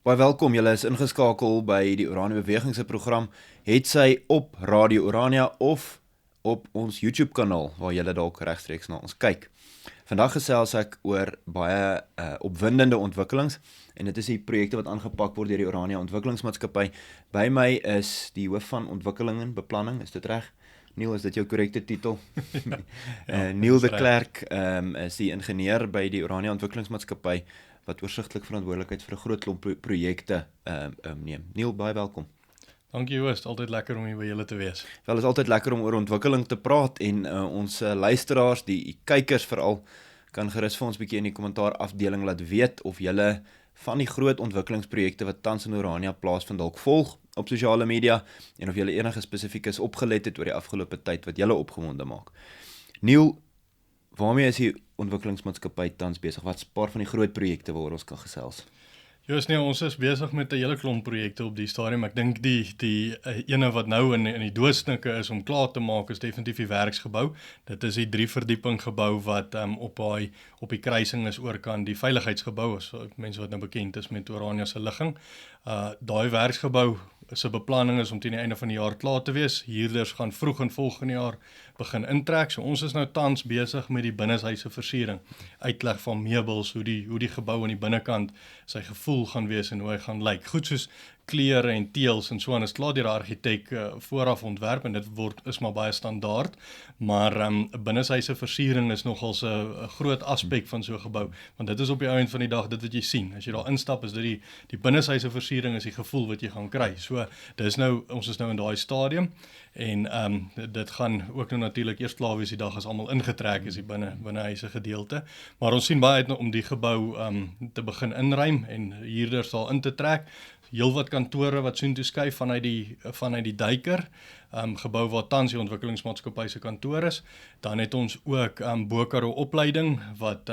Baie welkom, julle is ingeskakel by die Oranje Beweging se program, het sy op Radio Orania of op ons YouTube kanaal, waar julle dalk regstreeks na ons kyk. Vandag gesels ek oor baie opwindende ontwikkelings, en dit is die projekte wat aangepak word deur die Orania Ontwikkelingsmaatskappy. By my is die hoof van ontwikkeling en beplanning, is dit reg? Neil, is dit jou korrekte titel? Neil de Klerk is die ingenieur by die Orania Ontwikkelingsmaatskappy, wat oorsigtelik verantwoordelikheid vir 'n groot klomp projekte neem. Neil, baie welkom. Dankie Joost, altyd lekker om hier by julle te wees. Wel, is altyd lekker om oor ontwikkeling te praat, en ons luisteraars, die kykers veral, kan gerus vir ons bietjie in die kommentaar afdeling laat weet of julle van die groot ontwikkelingsprojekte wat tans in Orania plaasvind dalk volg op sosiale media, en of julle enige spesifiekes opgelet het oor die afgelope tyd wat julle opgewonde maak. Neil, waarmee is die ontwikkelingsmaatskappy tans besig? Wat is 'n paar van die groot projekte waaroor ons kan gesels? Joost, nee, ons is besig met 'n hele klomp projekte op die stadium. Ek dink die ene wat nou in die doodsnikke is om klaar te maak is definitief die werksgebou. Dit is die 3 verdieping gebou wat op die kruising is oorkant die veiligheidsgebou, as mense wat nou bekend is met Orania se ligging. Daai werksgebou se beplanning is om teen die einde van die jaar klaar te wees. Huurders gaan vroeg in volgende jaar begin intrek. So ons is nou tans besig met die binnenshuise versiering, uitleg van meubels, hoe die gebou aan die binnekant sy gevoel gaan wees en hoe hy gaan lyk. Goed soos kleure en teëls en so aan is klaar deur die argitek vooraf ontwerp, en dit is maar baie standaard, maar binnenshuise versiering is nogals 'n groot aspek van so 'n gebou, want dit is op die einde van die dag dit wat jy sien. As jy daar instap, is dit die binnenshuise versiering is die gevoel wat jy gaan kry. So ons is nou in daai stadium, en dit gaan ook nou natuurlik eers klaar wees die dag as almal ingetrek is die binnehuise gedeelte, maar ons sien baie uit om die gebou te begin inruim en huurders daar in te trek. Heelwat kantore wat soontoe skuif vanuit die duiker, gebou waar tans die ontwikkelingsmaatskappy se kantoor is. Dan het ons ook Bokaro opleiding wat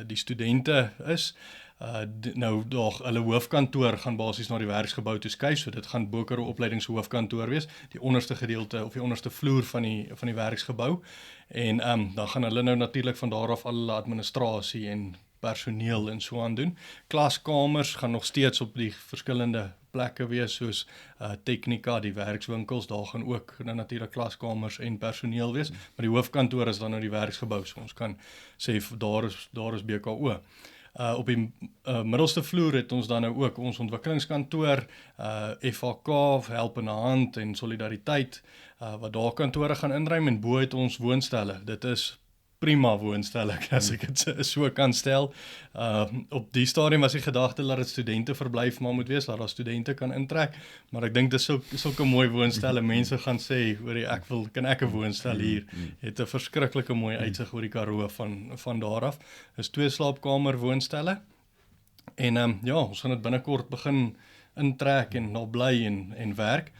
die studente is. Hulle hoofkantoor gaan basies na die werksgebou toe skuif, so dit gaan Bokaro opleidingshooofkantoor wees, die onderste gedeelte of die onderste vloer van die werksgebou, en dan gaan hulle nou natuurlik van daar af al hulle administrasie en personeel en so aan doen. Klaskamers gaan nog steeds op die verskillende plekke wees, soos Technica, die werkswinkels, daar gaan ook nou natuurlik klaskamers en personeel wees, maar die hoofkantoor is dan nou die werksgebou, so ons kan sê daar is BKO. Op die middelste vloer het ons dan nou ook ons ontwikkelingskantoor, FHK, Helpende Hand en Solidariteit, wat daar kantore gaan inruim, en bo het ons woonstelle. Dit is prima woonstelle, as ek dit so kan stel. Op die stadium was die gedagte dat dit studente verblyf maar moet wees, dat daar studente kan intrek, maar ek dink dit is sulke mooi woonstelle, mense gaan sê, kan ek 'n woonstel hier, het 'n verskriklike mooi uitsig oor die Karoo van daar af. Is 2 slaapkamer woonstelle, en ons gaan dit binnekort begin intrek en daar bly en werk.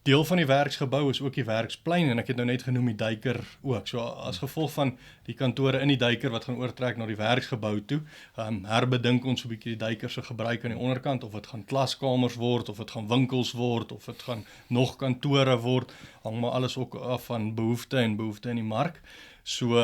Deel van die werksgebou is ook die werksplein, en ek het nou net genoem die duiker ook. So as gevolg van die kantore in die duiker wat gaan oortrek na die werksgebou toe, herbedink ons 'n bietjie die duiker se gebruik aan die onderkant, of dit gaan klaskamers word, of dit gaan winkels word, of dit gaan nog kantore word, hang maar alles ook af van behoefte in die mark. So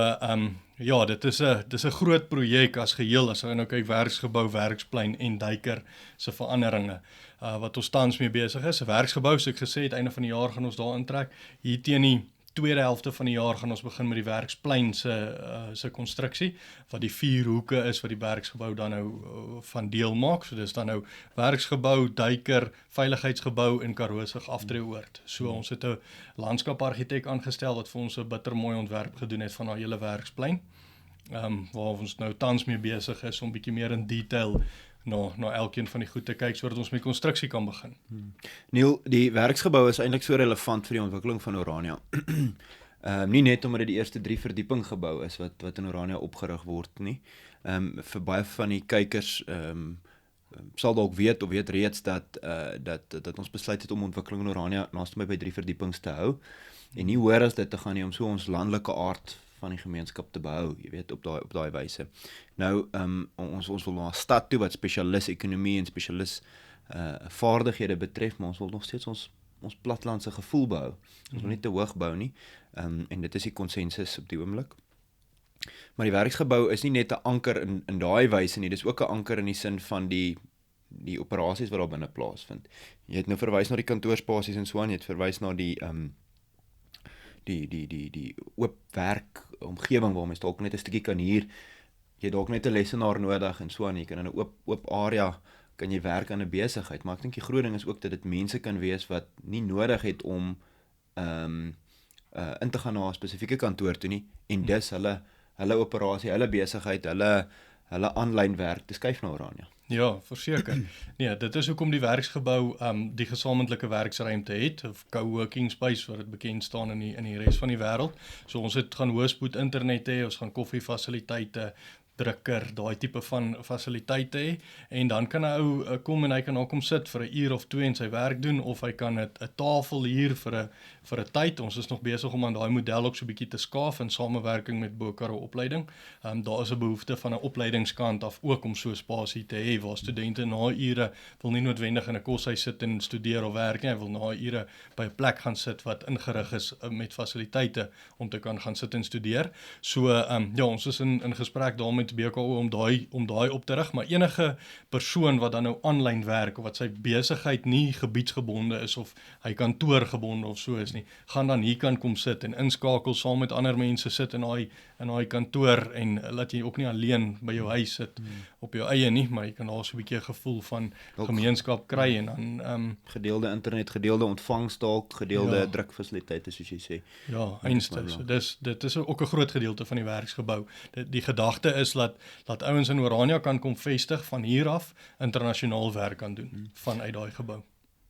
dit is 'n groot projek as geheel, as jy nou kyk werksgebou, werksplein en duiker se veranderinge, wat ons tans mee besig is. 'n Werksgebou, so ek gesê het, einde van die jaar gaan ons daar intrek. Hier teen die tweede helfte van die jaar gaan ons begin met die werksplein se konstruksie, wat die 4 hoeke is wat die werksgebou dan nou van deel maak. So dis dan nou werksgebou, duiker, veiligheidsgebou en Karoo se aftreeoord. So ons het 'n landskapargitek aangestel wat vir ons 'n bittermooi ontwerp gedoen het van daai hele werksplein, waar ons nou tans mee besig is om bietjie meer in detail na elkeen van die goed te kyk, sodat ons met konstruksie kan begin. Neil, die werksgebou is eintlik so relevant vir die ontwikkeling van Orania. Nie net omdat dit die eerste 3 verdieping gebou is wat in Orania opgerig word nie. Vir baie van die kykers sal dalk weet of weet reeds dat ons besluit het om ontwikkeling in Orania naaste my by 3 verdiepings te hou, en nie hoor as dit te gaan nie, om so ons landelike aard van die gemeenskap te behou, jy weet, op daai wyse. Nou, ons wil na 'n stad toe wat spesialis ekonomie en spesialis vaardighede betref, maar ons wil nog steeds ons platlandse gevoel behou. Ons wil nie te hoog bou nie, en dit is die konsensus op die oomblik. Maar die werksgebou is nie net 'n anker in daai wyse nie, dis ook 'n anker in die sin van die die operasies wat daar binne plaasvind. Jy het nou verwys na die kantoorspasies en so aan, jy het verwys na die oop werk omgewing waar mens dalk net 'n stukkie kan huur. Jy het dalk net 'n lesenaar nodig en so aan, jy kan in 'n oop area kan jy werk aan 'n besigheid, maar ek dink die groot ding is ook dat dit mense kan wees wat nie nodig het om in te gaan na 'n spesifieke kantoor toe nie, en dis hulle operasie, hulle besigheid, hulle aanlyn werk te skuif na Orania. Ja, verseker. Nee, dit is hoekom die werksgebou die gesamentlike werksruimte het, of co-working space wat dit bekend staan in die res van die wêreld. So ons het gaan hoëspoed internet hê, ons gaan koffiefasiliteite, drukker, daai tipe van fasiliteite hê, en dan kan 'n ou kom en hy kan daar kom sit vir 'n uur of 2 en sy werk doen, of hy kan 'n tafel hier vir 'n tyd. Ons is nog besig om aan daai model ook so 'n bietjie te skaaf in samewerking met Bokaro opleiding. Daar is 'n behoefte van 'n opleidingskant af ook om so 'n spasie te hê waar studente na ure wil nie noodwendig in 'n koshuis sit en studeer of werk nie, hy wil na ure by 'n plek gaan sit wat ingerig is met fasiliteite om te kan gaan sit en studeer. So ja, ons is in gesprek daar met BKO om daai op te rig, maar enige persoon wat dan nou aanlyn werk of wat sy besigheid nie gebiedsgebonde is of hy kantoorgebonde of so is nie, gaan dan hier kan kom sit en inskakel saam met ander mense sit in daai kantoor, en laat jy ook nie alleen by jou huis sit op jou eie nie, maar jy kan daar so 'n bietjie 'n gevoel van gemeenskap kry, en dan gedeelde internet, gedeelde ontvangs dalk, gedeelde drukfasiliteite soos jy sê. Ja, einste. So dit is ook 'n groot gedeelte van die werksgebou. Die gedagte is dat ouens in Orania kan kom vestig van hier af internasionaal werk kan doen vanuit daai gebou.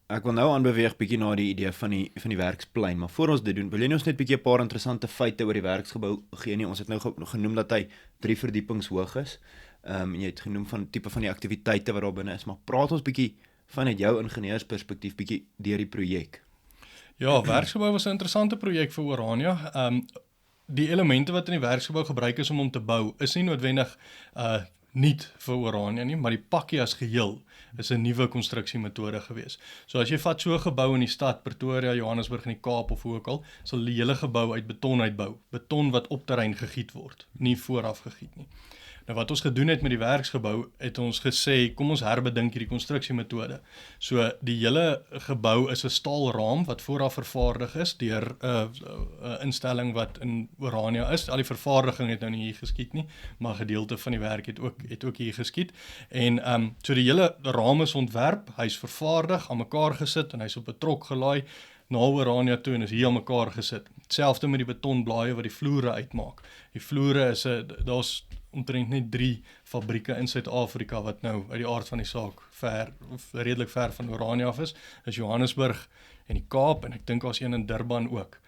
Ek wil nou aanbeweeg bietjie na die idee van die werksplein, maar voor ons dit doen, wil jy ons net bietjie 'n paar interessante feite oor die werksgebou gee nie? Ons het nou genoem dat hy 3 verdiepings hoog is. En jy het genoem van tipe van die aktiwiteite wat daar binne is, maar praat ons bietjie vanuit jou ingenieursperspektief bietjie deur die projek. Ja, werksgebou was 'n interessante projek vir Orania. Die elemente wat in die werksgebou gebruik is om te bou, is nie noodwendig nuut vir Orania nie, maar die pakkie as geheel is 'n nuwe konstruksiemetode gewees. So as jy vat so 'n gebou in die stad, Pretoria, Johannesburg in die Kaap of hoe ook al, sal die hele gebou uit beton uitbou. Beton wat op terrein gegiet word, nie vooraf gegiet nie. Nou wat ons gedoen het met die werksgebou, het ons gesê, kom ons herbedink hierdie konstruksiemetode. So die hele gebou is 'n staalraam wat vooraf vervaardig is deur 'n instelling wat in Orania is. Al die vervaardiging het nou nie hier geskied nie, maar gedeelte van die werk het ook hier geskied. En so die hele raam is ontwerp, hy's vervaardig, aan mekaar gesit en hy's op 'n trok gelaai na Orania toe en is hier aan mekaar gesit. Hetselfde met die betonblaaie wat die vloere uitmaak. Die vloere is daar's omtrent net 3 fabrieke in Suid-Afrika wat nou uit die aard van die saak redelik ver van Orania af is Johannesburg en die Kaap, en ek dink daar's een in Durban ook,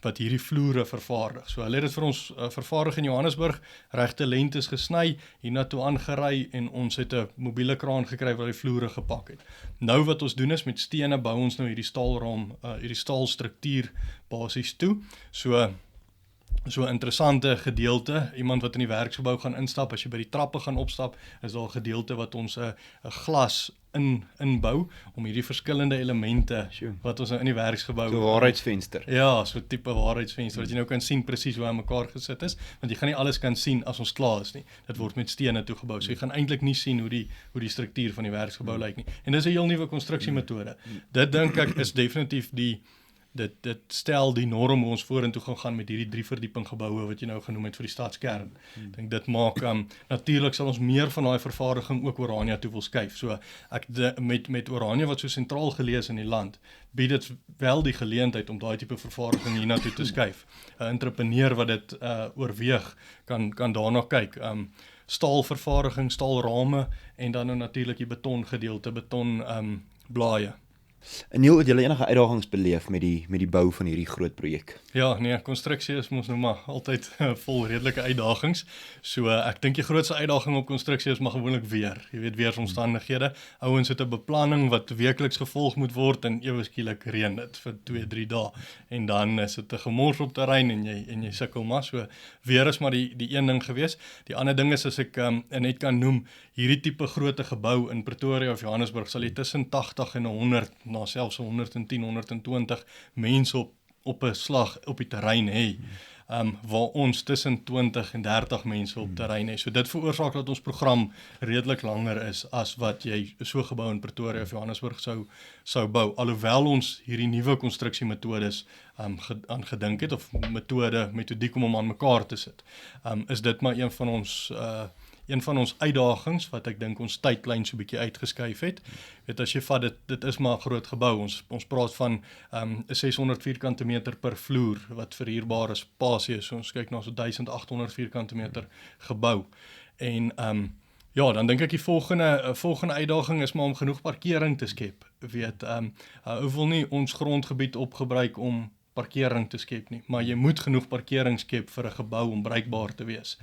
wat hierdie vloere vervaardig. So hulle het dit vir ons vervaardig in Johannesburg, regte lengtes gesny, hiernatoe aangery, en ons het 'n mobiele kraan gekry wat die vloere gepak het. Nou wat ons doen is, met stene bou ons nou hierdie staalraam, hierdie staalstruktuur basies toe. So 'n interessante gedeelte, iemand wat in die werksgebou gaan instap, as jy by die trappe gaan opstap, is daar 'n gedeelte wat ons 'n glas inbou, om hierdie verskillende elemente wat ons in die werksgebou... So waarheidsvenster. Ja, so 'n tipe waarheidsvenster, wat jy nou kan sien presies hoe hy mekaar gesit is, want jy gaan nie alles kan sien as ons klaar is nie. Dit word met stene toegebou, so jy gaan eintlik nie sien hoe die struktuur van die werksgebou lyk nie. En dis 'n heel nuwe konstruksiemetode. Dit dink ek is definitief dit stel die norm hoe ons vorentoe gaan met hierdie 3 verdieping geboue wat jy nou genoem het vir die stadskern. Ek dink dit maak natuurlik sal ons meer van daai vervaardiging ook Orania toe wil skuif. So met Orania wat so sentraal geleë is in die land, bied dit wel die geleentheid om daai tipe vervaardiging hiernatoe te skuif. 'n Entrepreneur wat dit oorweeg kan daarna kyk. Staalvervaardiging, staalrame, en dan nou natuurlik die betongedeelte, betonblaaie. En Neil, het julle enige uitdagings beleef met die bou van hierdie groot projek? Ja, nee, konstruksie is mos nou maar altyd vol redelike uitdagings. So ek dink die grootste uitdaging op konstruksie is maar gewoonlik weer. Jy weet, weeromstandighede. Ouens het 'n beplanning wat weekliks gevolg moet word, en ewe skielik reën dit vir 2-3 dae. En dan is dit 'n gemors op terrein en jy sukkel maar. So weer is maar die een ding gewees. Die ander ding is, as ek net kan noem, hierdie tipe grootte gebou in Pretoria of Johannesburg sal jy tussen 80 en 100, na selfs 110, 120 mense op 'n slag op die terrein hê. waar ons tussen 20 en 30 mense op terrein het. So dit veroorsaak dat ons program redelik langer is as wat jy so gebou in Pretoria of Johannesburg sou bou. Alhoewel ons hierdie nuwe konstruksiemetodes aan gedink het, of metodiek om aan mekaar te sit, is dit maar een van ons uitdagings wat ek dink ons tydlyn so 'n bietjie uitgeskuif het. Weet as jy vat dit is maar 'n groot gebou. Ons praat van 600 vierkante meter per vloer wat verhuurbare spasie is. So ons kyk na so 1800 vierkante meter gebou. En ja, dan dink ek die volgende uitdaging is maar om genoeg parkering te skep. Weet ou wil nie ons grondgebied opgebruik om parkering te skep nie, maar jy moet genoeg parkering skep vir 'n gebou om bruikbaar te wees.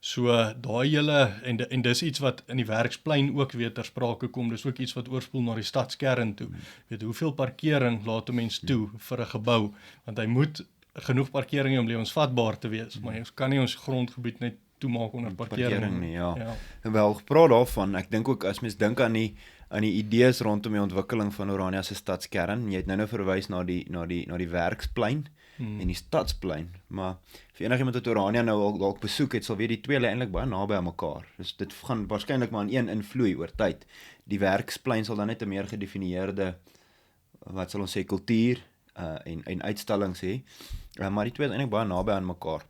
So daai hele en dis iets wat in die werksplein ook weer ter sprake kom. Dis ook iets wat oorspoel na die stadskern toe. Weet hoeveel parkering laat 'n mens toe vir 'n gebou, want hy moet genoeg parkering hê om lewensvatbaar te wees, maar jy kan nie ons grondgebied net toemaak onder parkering nie. Ja. En wel gepraat daarvan, ek dink ook as mens dink aan die idees rondom die ontwikkeling van Orania se stadskern. Jy het nou verwys na die werksplein en die stadsplein, maar vir enigiemand wat Orania nou dalk besoek het, sal weet die twee lê eintlik baie naby aan mekaar. Dus dit gaan waarskynlik maar in een invloei oor tyd. Die werksplein sal dan net 'n meer gedefinieerde, wat sal ons sê, kultuur en uitstallings hê, maar die twee is eintlik baie naby aan mekaar.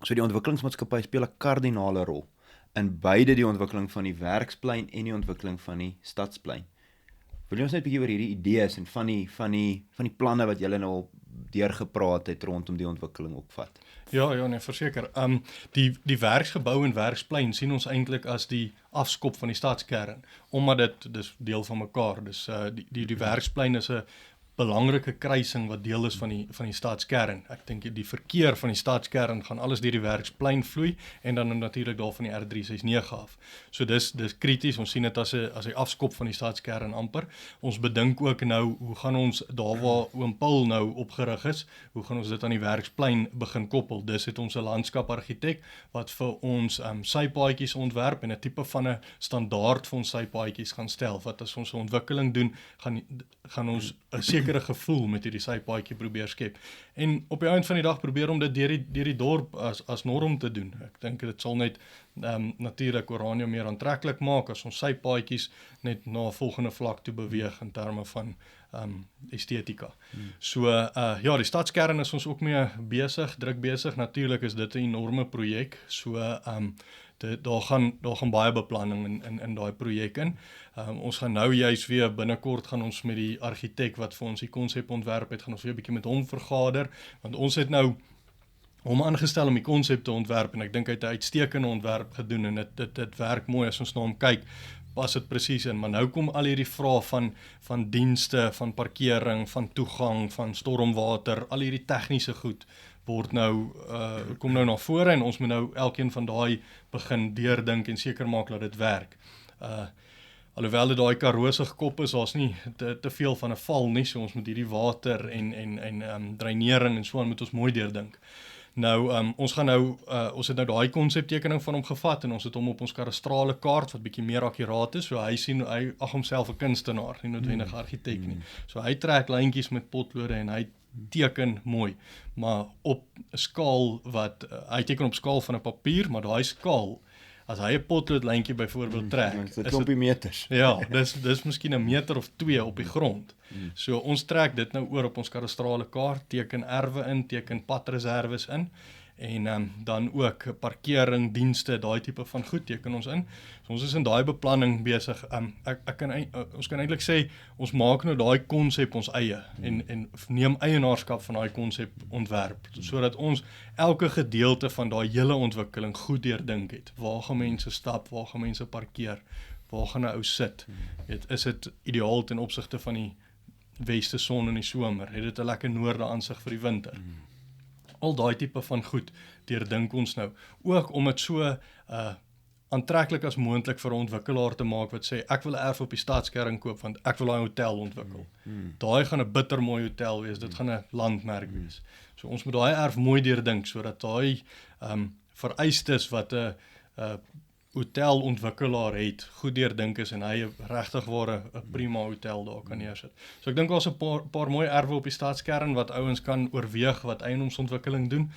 So die ontwikkelingsmaatskappy speel 'n kardinale rol in beide die ontwikkeling van die werksplein en die ontwikkeling van die stadsplein. Wil jy ons net 'n bietjie oor hierdie idees en van die planne wat julle nou al deurgepraat het rondom die ontwikkeling opvat? Ja, nee, verseker. Die werksgebou en werksplein sien ons eintlik as die afskop van die stadskern, omdat dit dis deel van mekaar. Dus die werksplein is 'n belangrike kruising wat deel is van die stadskern. Ek dink die verkeer van die stadskern gaan alles deur die werksplein vloei en dan natuurlik daar van die R369 af. So dis krities. Ons sien dit as 'n afskop van die stadskern amper. Ons bedink ook nou hoe gaan ons daar waar Oom Paul nou opgerig is, hoe gaan ons dit aan die werksplein begin koppel? Dis het ons 'n landskapargitek wat vir ons sypaadjies ontwerp en 'n tipe van 'n standaard vir ons sypaadjies gaan stel. Wat as ons 'n ontwikkeling doen, gaan ons 'n sekere gevoel met hierdie sypaadjie probeer skep. En op die einde van die dag probeer om dit deur die dorp as norm te doen. Ek dink dit sal net natuurlik Orania meer aantreklik maak as ons sypaadjies net na 'n volgende vlak toe beweeg in terme van estetika. So ja, die stadskern is ons ook mee druk besig. Natuurlik is dit 'n enorme projek. So daar gaan baie beplanning in daai projek in. Ons gaan nou juis weer binnekort gaan ons met die argitek wat vir ons die konsep ontwerp het, gaan ons weer 'n bietjie met hom vergader, want ons het nou hom aangestel om die konsep te ontwerp en ek dink hy het 'n uitstekende ontwerp gedoen en dit werk mooi as ons na hom kyk. Pas dit presies in, maar nou kom al hierdie vrae van dienste, van parkering, van toegang, van stormwater, al hierdie tegniese goed word nou kom nou na vore en ons moet nou elkeen van daai begin deurdink en seker maak dat dit werk. Alhoewel dit daai karose gekop is, daar's nie te veel van 'n val nie, so ons moet hierdie water en dreinering en so aan moet ons mooi deurdink. Nou, ons het nou daai konseptekening van hom gevat en ons het hom op ons kadastrale kaart wat bietjie meer akkuraat is, so hy ag homself 'n kunstenaar, nie noodwendig argitek nie. So hy trek lyntjies met potlode en hy teken mooi, maar op 'n skaal hy teken op skaal van 'n papier, maar daai skaal, as hy 'n potloodlyntjie byvoorbeeld trek, dit klompie meters. Ja, dis miskien 'n meter of 2 op die grond. So ons trek dit nou oor op ons kadastrale kaart, teken erwe in, teken padreserwes in en dan ook parkering, dienste, daai tipe van goed teken ons in. So ons is in daai beplanning besig. Ons kan eintlik sê ons maak nou daai konsep ons eie en neem eienaarskap van daai konsep ontwerp sodat ons elke gedeelte van daai hele ontwikkeling goed deurdink het. Waar gaan mense stap, waar gaan mense parkeer, waar gaan 'n ou sit? Is dit ideaal ten opsigte van die weste son in die somer? Het dit 'n lekker noorde aansig vir die winter? Al daai tipe van goed deurdink ons nou. Ook om dit so aantreklik as moontlik vir 'n ontwikkelaar te maak wat sê ek wil 'n erf op die stadskern koop want ek wil daai hotel ontwikkel. Daai gaan 'n bittermooi hotel wees, dit gaan 'n landmerk wees. So ons moet daai erf mooi deurdink sodat daai vereistes wat 'n hotelontwikkelaar het, goed deurdink is en hy regtig ware 'n prima hotel daar kan neersit. So ek dink daar's 'n paar mooi erwe op die stadskern wat ouens kan oorweeg wat eiendomsontwikkeling doen.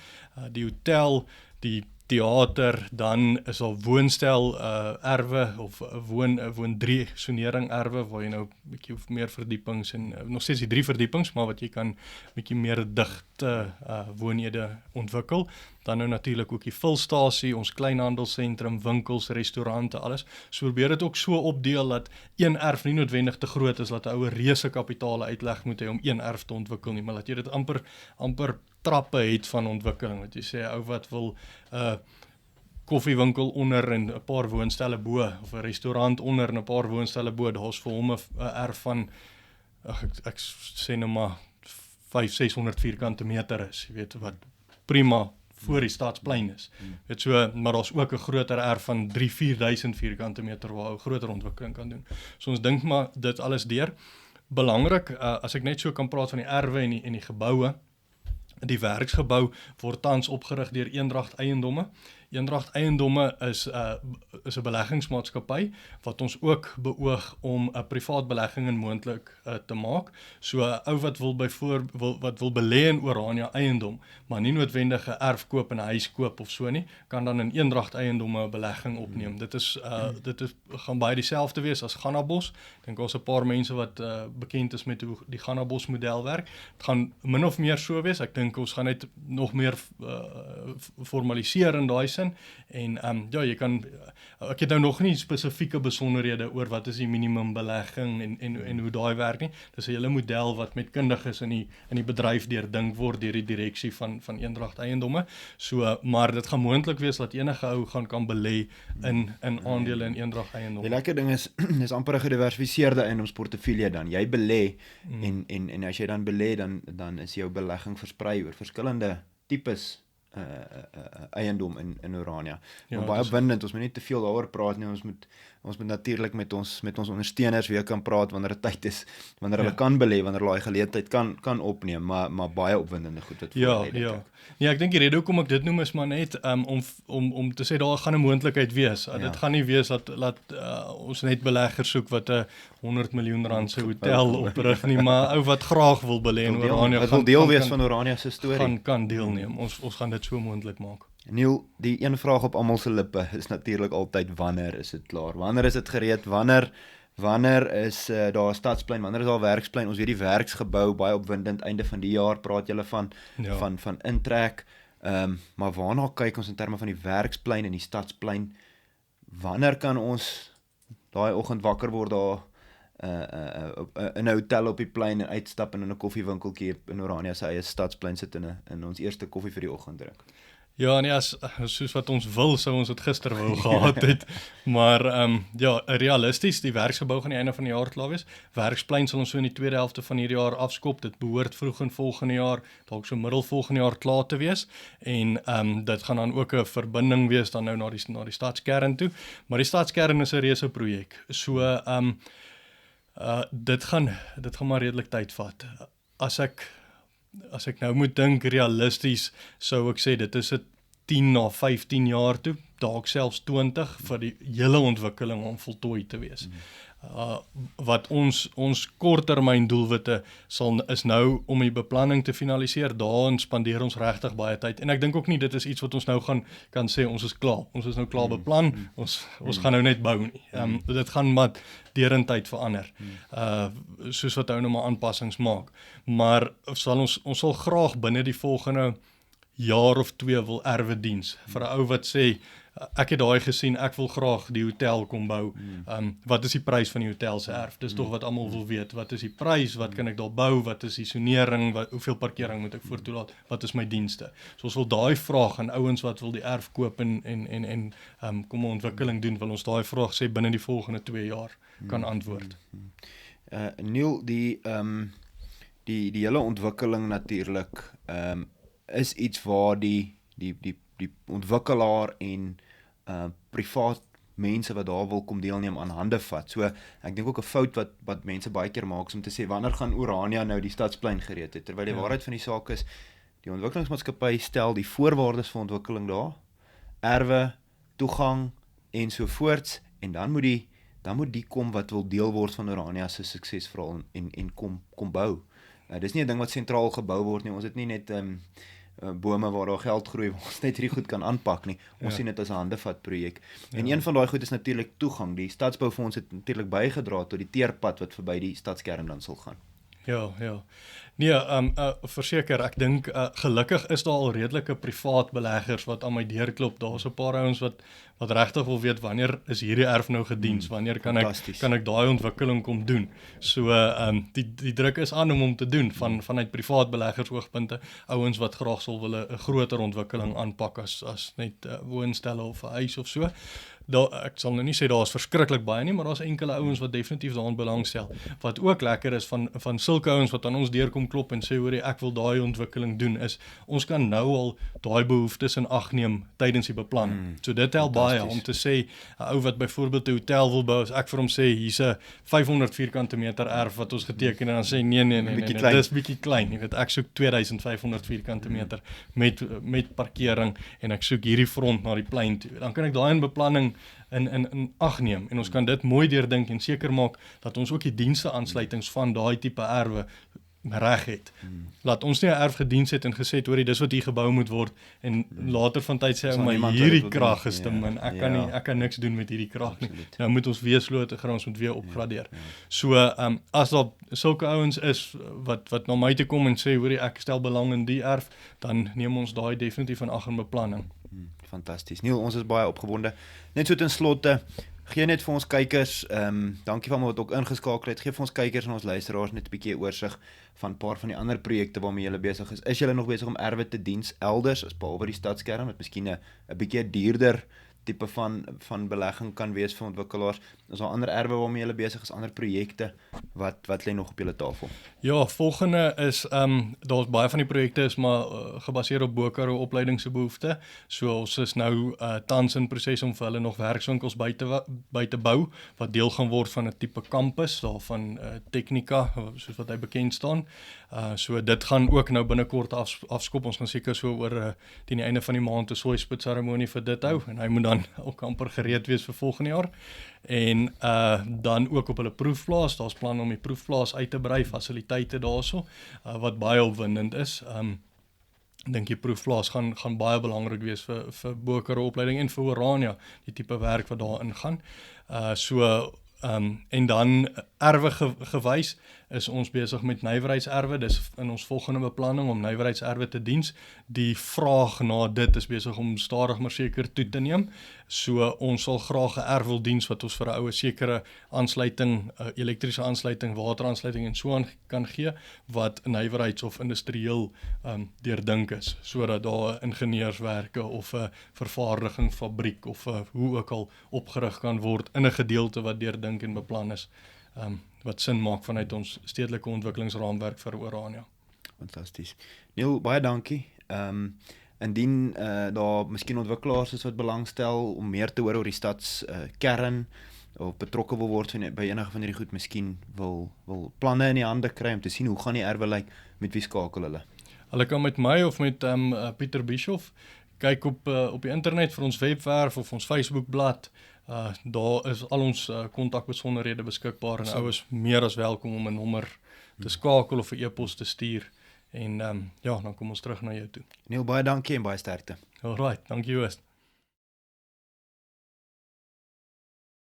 Die hotel, die teater, dan is al woonstel erwe of woon 3 sonering erwe waar jy nou bietjie meer verdiepings en nog steeds die 3 verdiepings, maar wat jy kan bietjie meer digte woonhede ontwikkel. Dan nou natuurlik ook die vulstasie, ons kleinhandelsentrum, winkels, restaurante, alles. So probeer dit ook so opdeel dat een erf nie noodwendig te groot is dat 'n ou reuse kapitale uitleg moet hê om een erf te ontwikkel nie, maar dat jy dit amper trappe het van ontwikkeling. Wat jy sê, ou wat wil koffiewinkel onder en 'n paar woonstelle bo, of 'n restaurant onder en 'n paar woonstelle bo, daar's vir hom 'n erf van ek sê nou maar 500-600 vierkante meter is, jy weet, wat prima voor die stadsplein is. Weet so, maar daar's ook 'n groter erf van 3-4 duisend vierkante meter waar ou groter ontwikkeling kan doen. So ons dink maar dit alles deur. Belangrik, as ek net so kan praat van die erwe en die geboue, die werksgebou word tans opgerig deur Eendracht Eiendomme. Eendracht Eiendomme is 'n beleggingsmaatskappy wat ons ook beoog om 'n privaat belegging in moontlik te maak. So 'n ou wat wil belê in Orania eiendom, maar nie noodwendig 'n erf koop en 'n huis koop of so nie, kan dan in Eendracht Eiendomme 'n belegging opneem. Dit gaan baie dieselfde wees as Gannabos. Ek dink ons 'n paar mense wat bekend is met hoe die Gannabos model werk. Dit gaan min of meer so wees. Ek dink ons gaan net nog meer formaliseer in daai sin. En jy kan, ek het nou nog nie spesifieke besonderhede oor wat is die minimum belegging en hoe daai werk nie. Dis 'n hele model wat met kundiges in die bedryf deurdink word deur die direksie van Eendracht Eiendomme. So, maar dit gaan moontlik wees dat enige ou kan belê in aandele in Eendracht Eiendomme. Die lekker ding is, dis amper 'n gediversifiseerde eiendomsportefeulje dan. Jy belê en as jy dan belê, dan is jou belegging versprei oor verskillende tipes eiendom in Orania. Maar baie opwindend, ons moet nie te veel daaroor praat nie, ons moet natuurlik met ons ondersteuners weer kan praat wanneer dit tyd is, wanneer hulle kan belê, wanneer hulle daai geleentheid kan opneem, maar baie opwindende goed wat voor lê. Ja, ek dink die rede hoekom ek dit noem is maar net om te sê daar gaan 'n moontlikheid wees. Dit gaan nie wees dat ons net beleggers soek wat 'n 100 miljoen rand se hotel oprig nie, maar ou wat graag wil belê in Orania, wat wil deel wees van Orania se storie, kan deelneem. Ons gaan dit so moontlik maak. Neil, die een vraag op almal se lippe is natuurlik altyd wanneer is dit klaar? Wanneer is dit gereed? Wanneer is daar 'n stadsplein? Wanneer is daar werksplein? Ons weet die werksgebou baie opwindend einde van die jaar praat julle van intrek. Maar waarna kyk ons in terme van die werksplein en die stadsplein? Wanneer kan ons daai oggend wakker word daar in 'n hotel op die plein en uitstap en in 'n koffiewinkeltjie in Orania se eie stadsplein sit en ons eerste koffie vir die oggend drink? Ja, nee, soos wat ons wil, sou ons dit gister wou gehad het. Maar realisties, die werksgebou gaan die einde van die jaar klaar wees. Werksplein sal ons so in die tweede helfte van hierdie jaar afskop. Dit behoort vroeg in volgende jaar, dalk so middel volgende jaar klaar te wees. En dit gaan dan ook 'n verbinding wees dan nou na die stadskern toe. Maar die stadskern is 'n reuse projek. So dit gaan maar redelik tyd vat. As ek nou moet dink realisties, sou ek sê dit is 'n 10 na 15 jaar toe, dalk selfs 20 vir die hele ontwikkeling om voltooi te wees. Wat ons korttermyn doelwitte is nou om die beplanning te finaliseer. Daarin spandeer ons regtig baie tyd. En ek dink ook nie dit is iets wat ons nou kan sê ons is klaar. Ons is nou klaar beplan. Ons gaan nou net bou nie. Dit gaan maar deur in tyd verander. Soos wat ou nou maar aanpassings maak. Maar ons sal graag binne die volgende jaar of 2 wil erwe diens vir 'n ou wat sê ek het daai gesien, ek wil graag die hotel kom bou. Wat is die prys van die hotel se erf? Dis tog wat almal wil weet. Wat is die prys? Wat kan ek daar bou? Wat is die sonering? Hoeveel parkering moet ek voortoelaat? Wat is my dienste? So ons wil daai vraag aan ouens wat wil die erf koop en kom 'n ontwikkeling doen, wil ons daai vraag sê binne die volgende 2 jaar kan antwoord. Neil, die hele ontwikkeling natuurlik is iets waar die ontwikkelaar en privaat mense wat daar wil kom deelneem aan hande vat. So ek dink ook 'n fout wat mense baie keer maak om te sê wanneer gaan Orania nou die stadsplein gereed het, terwyl die waarheid van die saak is die ontwikkelingsmaatskappy stel die voorwaardes vir ontwikkeling daar, erwe, toegang en so voorts, en dan moet die kom wat wil deel word van Orania se suksesverhaal en kom bou. Dis nie 'n ding wat sentraal gebou word nie. Ons het nie net bome waar daar geld groei, waar ons net hierdie goed kan aanpak nie. Ons sien dit as 'n handevat projek. En een van daai goed is natuurlik toegang. Die Stadsboufonds het natuurlik bygedra tot die teerpad wat verby die stadskern dan sal gaan. Ja. Nee, verseker, ek dink gelukkig is daar al redelike privaat beleggers wat aan my deur klop. Daar's 'n paar ouens wat regtig wil weet wanneer is hierdie erf nou gediens, wanneer kan ek daai ontwikkeling kom doen. So die druk is aan om hom te doen vanuit privaat beleggers oogpunte, ouens wat graag sal wil 'n groter ontwikkeling aanpak as net woonstelle of 'n huis of so. Ek sal nou nie sê daar is verskriklik baie nie, maar daar's enkele ouens wat definitief daaraan belangstel. Wat ook lekker is van sulke ouens wat aan ons deurkom klop en sê hoor ek wil daai ontwikkeling doen, is ons kan nou al daai behoeftes in ag neem tydens die beplanning. So dit help baie om te sê 'n ou wat byvoorbeeld 'n hotel wil bou, as ek vir hom sê hier's 'n 500 vierkante meter erf wat ons geteken en dan sê nee, dis bietjie klein. Jy weet ek soek 2500 vierkante meter met parkering en ek soek hierdie front na die plein toe. Dan kan ek daai in beplanning in ag neem en ons kan dit mooi deurdink en seker maak dat ons ook die dienste aansluitings van daai tipe erwe reg het. Laat ons nie 'n erf gediens het en gesê het, hoorie, dis wat hier gebou moet word en later van tyd sê maar hierdie krag is te min. Ek kan niks doen met hierdie krag nie. Nou moet ons weer slote grond moet weer opgradeer. So as daar sulke ouens is wat na my toe kom en sê, hoorie, ek stel belang in die erf, dan neem ons daai definitief in ag in beplanning. Fantasties. Neil, ons is baie opgewonde. Net so ten slotte, gee net vir ons kykers, dankie vir almal wat ook ingeskakel het, gee vir ons kykers en ons luisteraars net 'n bietjie oorsig van 'n paar van die ander projekte waarmee julle besig is. Is julle nog besig om erwe te diens elders, as behalwe die stadskern, wat miskien 'n bietjie duurder tipe van belegging kan wees vir ontwikkelaars? Is daar ander erwe waarmee julle besig is, ander projekte, wat lê nog op julle tafel? Ja, volgende is, daar's baie van die projekte is maar gebaseer op Bo-Karoo opleidingsbehoefte. So ons is nou tans in proses om vir hulle nog werkswinkels by te bou, wat deel gaan word van 'n tipe kampus, daarvan Technica, soos wat hy bekend staan. So dit gaan ook nou binnekort afskop. Ons gaan seker so oor teen die einde van die maand 'n sooi-spit seremonie vir dit hou, en hy moet dan ook amper gereed wees vir volgende jaar. En dan ook op hulle proefplaas, daar's planne om die proefplaas uit te brei, fasiliteite daarso, wat baie opwindend is. Ek dink die proefplaas gaan baie belangrik wees vir Bo-Karoo opleiding en vir Orania, die tipe werk wat daarin gaan. En dan erwe gewys is ons besig met nywerheidserwe. Dis in ons volgende beplanning om nywerheidserwe te diens. Die vraag na dit is besig om stadig maar seker toe te neem. So ons sal graag 'n erf wil diens wat ons vir 'n oue sekere aansluiting, elektriese aansluiting, wateraansluiting en so aan kan gee, wat nywerheids of industrieel deurdink is, sodat daar ingenieurswerke of 'n vervaardiging fabriek of hoe ook al opgerig kan word in 'n gedeelte wat deurdink en beplan is, wat sin maak vanuit ons stedelike ontwikkelingsraamwerk vir Orania. Fantasties. Neil, baie dankie. Indien daar miskien ontwikkelaars is wat belangstel om meer te hoor oor die stadskern of betrokke wil word by enige van hierdie goed, miskien wil planne in die hande kry om te sien hoe gaan die erwe lyk, met wie skakel hulle? Hulle kan met my of met Pieter Bischoff kyk op die internet vir ons webwerf of ons Facebookblad. Daar is al ons kontakbesonderhede beskikbaar en ouers meer as welkom om 'n nommer te skakel of 'n e-pos te stuur. En dan kom ons terug na jou toe. Neil, baie dankie en baie sterkte. Alright, dankie Joost.